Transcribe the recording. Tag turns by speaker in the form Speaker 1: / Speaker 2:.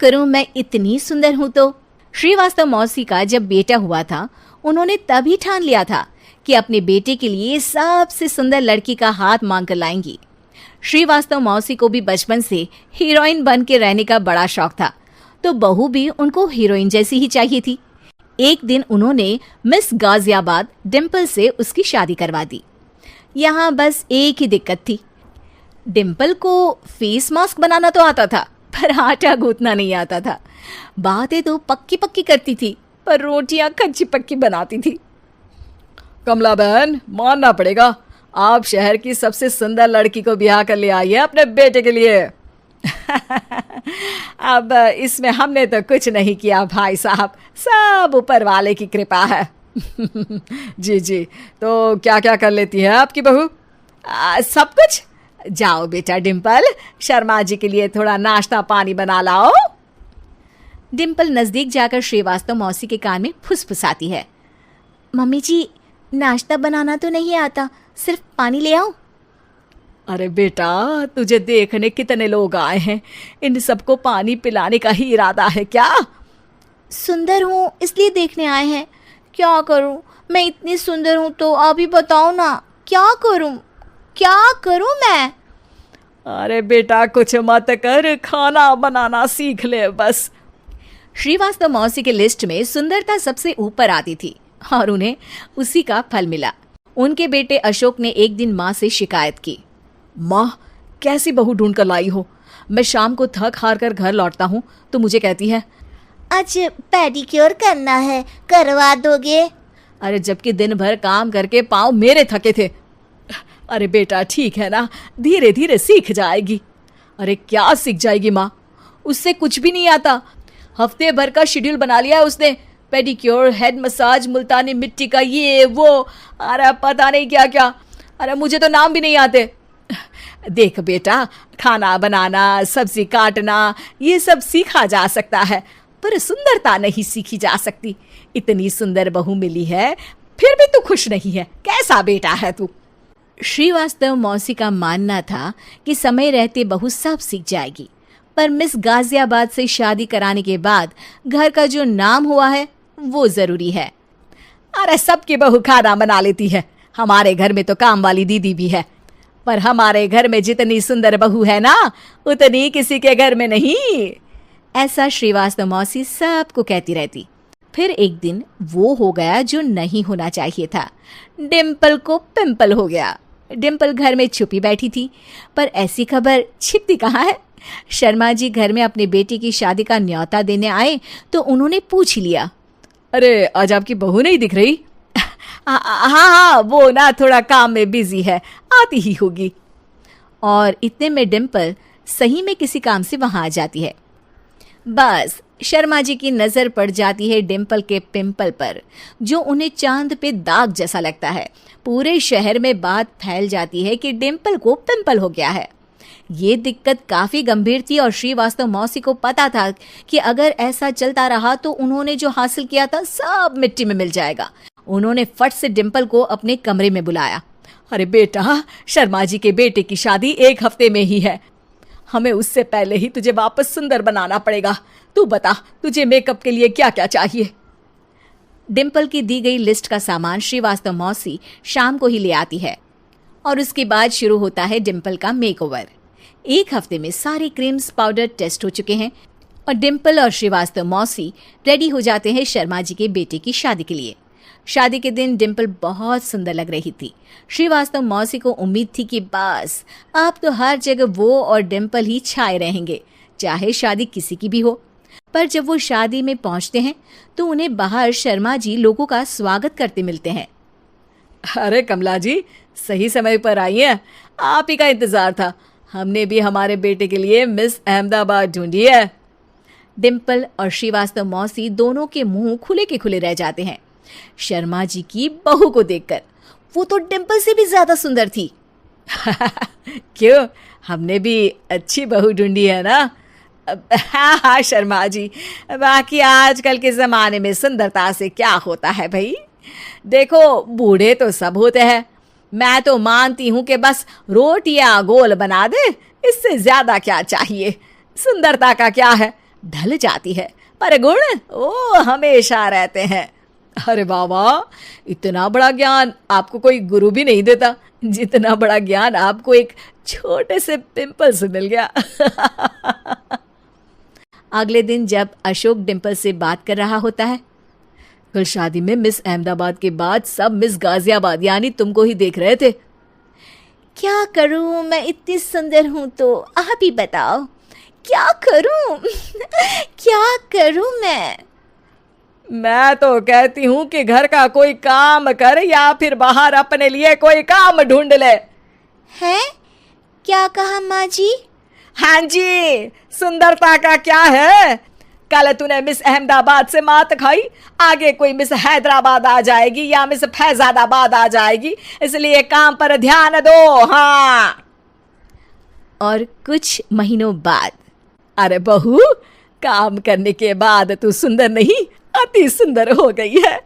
Speaker 1: करूं, मैं इतनी सुंदर हूं तो। श्रीवास्तव मौसी का जब बेटा हुआ था, उन्होंने तभी ठान लिया था कि अपने बेटे के लिए सबसे सुंदर लड़की का हाथ मांग कर लाएंगी। श्रीवास्तव मौसी को भी बचपन से हीरोइन बन के रहने का बड़ा शौक था, तो बहू भी उनको हीरोइन जैसी ही चाहिए थी। एक दिन उन्होंने मिस गाजियाबाद डिम्पल से उसकी शादी करवा दी। यहाँ बस एक ही दिक्कत थी, डिम्पल को फेस मास्क बनाना तो आता था, पर आटा गूंथना नहीं आता था। बातें तो पक्की पक्की करती थी, पर रोटियां कच्ची पक्की बनाती थी।
Speaker 2: कमला बहन, मानना पड़ेगा, आप शहर की सबसे सुंदर लड़की को ब्याह कर ले आई है अपने बेटे के लिए।
Speaker 1: अब इसमें हमने तो कुछ नहीं किया भाई साहब, सब ऊपर वाले की कृपा है।
Speaker 2: जी जी, तो क्या क्या कर लेती है आपकी बहू?
Speaker 1: सब कुछ। जाओ बेटा डिम्पल, शर्मा जी के लिए थोड़ा नाश्ता पानी बना लाओ। डिम्पल नजदीक जाकर श्रीवास्तव मौसी के कान में फुसफुसाती है। मम्मी जी, नाश्ता बनाना तो नहीं आता, सिर्फ पानी ले आओ।
Speaker 2: अरे बेटा, तुझे देखने कितने लोग आए हैं, इन सबको पानी पिलाने का ही इरादा है क्या?
Speaker 1: सुंदर हूँ इसलिए देखने आए हैं। क्या करूँ, मैं इतनी सुंदर हूँ तो आप ही बताओ ना, क्या करूँ मैं?
Speaker 2: अरे बेटा, कुछ मत कर, खाना बनाना सीख ले बस।
Speaker 1: श्रीवास्तव मौसी के लिस्ट में सुंदरता सबसे ऊपर आती थी और उन्हें उसी का फल मिला। उनके बेटे अशोक ने एक दिन माँ से शिकायत की।
Speaker 2: माँ, कैसी बहू ढूंढ कर लाई हो? मैं शाम को थक हार कर घर लौटता हूँ तो मुझे कहती है,
Speaker 3: आज पेडिक्योर करना है, करवा दोगे?
Speaker 2: अरे जबकि दिन भर काम करके पाँव मेरे थके थे। अरे बेटा ठीक है ना, धीरे धीरे सीख जाएगी। अरे क्या सीख जाएगी माँ, उससे कुछ भी नहीं आता। हफ्ते भर का शेड्यूल बना लिया है उसने, पेडिक्योर, हेड मसाज, मुल्तानी मिट्टी का ये वो, अरे पता नहीं क्या क्या। अरे मुझे तो नाम भी नहीं आते। देख बेटा, खाना बनाना, सब्जी काटना, ये सब सीखा जा सकता है, पर सुंदरता नहीं सीखी जा सकती। इतनी सुंदर बहू मिली है, फिर भी तू खुश नहीं है, कैसा बेटा है तू?
Speaker 1: श्रीवास्तव मौसी का मानना था कि समय रहते बहू सब सीख जाएगी, पर मिस गाजियाबाद से शादी कराने के बाद घर का जो नाम हुआ है वो जरूरी है।
Speaker 2: अरे सबकी बहू खाना बना लेती है, हमारे घर में तो काम वाली दीदी भी है, पर हमारे घर में जितनी सुंदर बहू है ना, उतनी किसी के घर में नहीं।
Speaker 1: ऐसा श्रीवास्तव मौसी सबको कहती रहती। फिर एक दिन वो हो गया जो नहीं होना चाहिए था, डिम्पल को पिंपल हो गया। डिम्पल घर में छुपी बैठी थी, पर ऐसी खबर छिपती कहाँ है। शर्मा जी घर में अपने बेटे की शादी का न्योता देने आए तो उन्होंने पूछ लिया,
Speaker 2: अरे आज आपकी बहू नहीं दिख रही?
Speaker 1: हाँ, वो ना थोड़ा काम में बिजी है, आती ही होगी। और इतने में डिम्पल सही में किसी काम से वहां आ जाती है। बस शर्मा जी की नजर पड़ जाती है डिम्पल के पिंपल पर, जो उन्हें चांद पे दाग जैसा लगता है। पूरे शहर में बात फैल जाती है कि डिम्पल को पिंपल हो गया है। ये दिक्कत काफी गंभीर थी और श्रीवास्तव मौसी को पता था कि अगर ऐसा चलता रहा तो उन्होंने जो हासिल किया था सब मिट्टी में मिल जाएगा। उन्होंने फट से डिम्पल को अपने कमरे में बुलाया।
Speaker 2: अरे बेटा, शर्मा जी के बेटे की शादी 1 हफ्ते में ही है, हमें उससे पहले ही तुझे वापस सुंदर बनाना पड़ेगा। तू बता, तुझे मेकअप के लिए क्या क्या चाहिए?
Speaker 1: डिम्पल की दी गई लिस्ट का सामान श्रीवास्तव मौसी शाम को ही ले आती है और उसके बाद शुरू होता है डिम्पल का मेकओवर। 1 हफ्ते में सारे क्रीम्स पाउडर टेस्ट हो चुके हैं और डिम्पल और श्रीवास्तव मौसी रेडी हो जाते हैं शर्मा जी के बेटे की शादी के लिए। शादी के दिन डिम्पल बहुत सुंदर लग रही थी। श्रीवास्तव मौसी को उम्मीद थी कि बस अब तो हर जगह वो और डिम्पल ही छाए रहेंगे, चाहे शादी किसी की भी हो। पर जब वो शादी में पहुंचते हैं तो उन्हें बाहर शर्मा जी लोगों का स्वागत करते मिलते हैं।
Speaker 2: अरे कमला जी, सही समय पर आई हैं, आप ही का इंतजार था। हमने भी हमारे बेटे के लिए मिस अहमदाबाद ढूंढी है।
Speaker 1: डिम्पल और श्रीवास्तव मौसी दोनों के मुंह खुले के खुले रह जाते हैं शर्मा जी की बहू को देखकर। वो तो डिम्पल से भी ज्यादा सुंदर थी।
Speaker 2: क्यों, हमने भी अच्छी बहू ढूंढी है ना?
Speaker 1: हाँ शर्मा जी, बाकी आजकल के जमाने में सुंदरता से क्या होता है भाई। देखो, बूढ़े तो सब होते हैं, मैं तो मानती हूँ कि बस रोटियां गोल बना दे, इससे ज्यादा क्या चाहिए। सुंदरता का क्या है,
Speaker 2: ढल जाती है, पर गुण ओ हमेशा रहते हैं। अरे बाबा, इतना बड़ा ज्ञान आपको कोई गुरु भी नहीं देता जितना बड़ा ज्ञान आपको एक छोटे से पिंपल से मिल गया।
Speaker 1: अगले दिन जब अशोक डिम्पल से बात कर रहा होता है,
Speaker 2: कल शादी में मिस अहमदाबाद के बाद सब मिस गाजियाबाद यानी तुमको ही देख रहे थे।
Speaker 3: क्या करूं, मैं इतनी सुंदर हूं तो आप ही बताओ क्या करूं। क्या करूं
Speaker 2: मैं तो कहती हूं कि घर का कोई काम कर या फिर बाहर अपने लिए कोई काम ढूंढ ले।
Speaker 3: हैं? क्या कहा माँ जी?
Speaker 2: हाँ जी, सुंदरता का क्या है? कल तूने मिस अहमदाबाद से मात खाई, आगे कोई मिस हैदराबाद आ जाएगी या मिस फैजादाबाद आ जाएगी, इसलिए काम पर ध्यान दो। हाँ।
Speaker 1: और कुछ महीनों बाद,
Speaker 2: अरे बहू, काम करने के बाद तू सुंदर नहीं, अति सुंदर हो गई है।